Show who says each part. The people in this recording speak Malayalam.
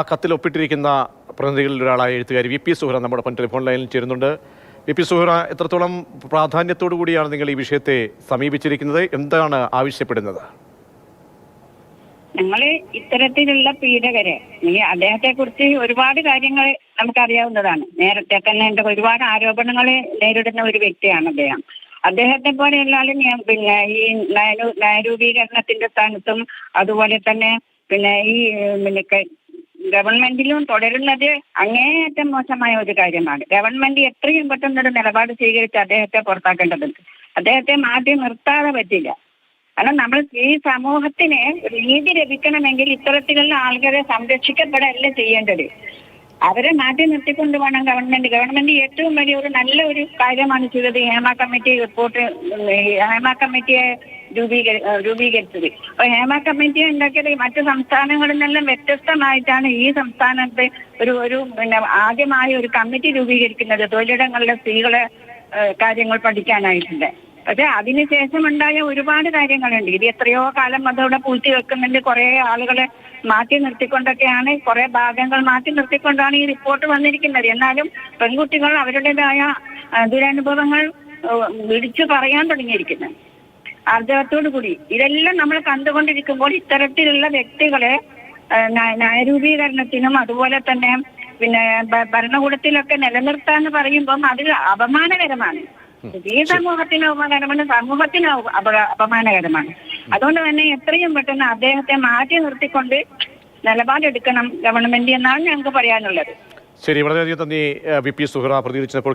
Speaker 1: ആ കത്തിൽ ഒപ്പിട്ടിരിക്കുന്ന പ്രതിനിധികളിൽ ഒരാളായ എഴുത്തുകാരി വി പി സുഹറ നമ്മുടെ ടെലിഫോൺ ലൈനിൽ ചേരുന്നുണ്ട്. വി പി സുഹറ, എത്രത്തോളം പ്രാധാന്യത്തോടു കൂടിയാണ് നിങ്ങൾ ഈ വിഷയത്തെ സമീപിച്ചിരിക്കുന്നത്? എന്താണ് ആവശ്യപ്പെടുന്നത്?
Speaker 2: ഞങ്ങള് ഇത്തരത്തിലുള്ള പീഡകരെ, അദ്ദേഹത്തെ കുറിച്ച് ഒരുപാട് കാര്യങ്ങൾ നമുക്കറിയാവുന്നതാണ്. നേരത്തെ തന്നെ ഒരുപാട് ആരോപണങ്ങൾ നേരിടുന്ന ഒരു വ്യക്തിയാണ് അദ്ദേഹം. അദ്ദേഹത്തെ പോലെയുള്ള പിന്നെ ഈ നയരൂപീകരണത്തിന്റെ സ്ഥാനത്തും അതുപോലെ തന്നെ ഈ ഗവൺമെന്റിലും തുടരുന്നത് അങ്ങേയറ്റം മോശമായ ഒരു കാര്യമാണ്. ഗവൺമെന്റ് എത്രയും പെട്ടെന്നൊരു നിലപാട് സ്വീകരിച്ച് അദ്ദേഹത്തെ പുറത്താക്കേണ്ടതുണ്ട്. അദ്ദേഹത്തെ മാറ്റി നിർത്താതെ പറ്റില്ല. കാരണം നമ്മൾ ഈ സമൂഹത്തിന് നീതി ലഭിക്കണമെങ്കിൽ ഇത്തരത്തിലുള്ള ആളുകളെ സംരക്ഷിക്കപ്പെടല്ല ചെയ്യേണ്ടത്. അവരെ മാറ്റി നിർത്തിക്കൊണ്ട് വേണം ഗവൺമെന്റ് ഏറ്റവും വലിയൊരു നല്ല ഒരു കാര്യമാണ് ചെയ്തത്. ഹേമ കമ്മിറ്റി റിപ്പോർട്ട്, ഹേമ കമ്മിറ്റിയെ രൂപീകരിച്ചത്. അപ്പൊ ഹേമ കമ്മിറ്റിയെ ഉണ്ടാക്കിയത് മറ്റു സംസ്ഥാനങ്ങളിൽ നിന്നെല്ലാം വ്യത്യസ്തമായിട്ടാണ് ഈ സംസ്ഥാനത്ത് ഒരു ആദ്യമായി ഒരു കമ്മിറ്റി രൂപീകരിക്കുന്നത് തൊഴിലിടങ്ങളിലെ സ്ത്രീകളെ കാര്യങ്ങൾ പഠിക്കാനായിട്ടുണ്ട്. പക്ഷെ അതിനുശേഷം ഉണ്ടായ ഒരുപാട് കാര്യങ്ങളുണ്ട്. ഇത് എത്രയോ കാലം അതോടെ പൂഴ്ത്തി വെക്കുന്നുണ്ട്. കുറെ ആളുകളെ മാറ്റി നിർത്തിക്കൊണ്ടൊക്കെയാണ്, കുറെ ഭാഗങ്ങൾ മാറ്റി നിർത്തിക്കൊണ്ടാണ് ഈ റിപ്പോർട്ട് വന്നിരിക്കുന്നത്. എന്നാലും പെൺകുട്ടികൾ അവരുടേതായ ദുരനുഭവങ്ങൾ വിളിച്ചു പറയാൻ തുടങ്ങിയിരിക്കുന്നത് ആർജവത്തോടു കൂടി. ഇതെല്ലാം നമ്മൾ കണ്ടുകൊണ്ടിരിക്കുമ്പോൾ ഇത്തരത്തിലുള്ള വ്യക്തികളെ നയരൂപീകരണത്തിനും അതുപോലെ തന്നെ ഭരണകൂടത്തിലൊക്കെ നിലനിർത്താന്ന് പറയുമ്പം അത് അപമാനകരമാണ്. ഈ സമൂഹത്തിന് അപമാനകരമാണ്, സമൂഹത്തിന് അപമാനകരമാണ്. അതുകൊണ്ട് തന്നെ എത്രയും പെട്ടെന്ന് അദ്ദേഹത്തെ മാറ്റി നിർത്തിക്കൊണ്ട് നിലപാടെടുക്കണം ഗവൺമെന്റ് എന്നാണ് ഞങ്ങൾക്ക് പറയാനുള്ളത്.
Speaker 1: ശരി, വളരെയധികം നന്ദി വി പി സുഹറ പ്രതികരിച്ചപ്പോൾ.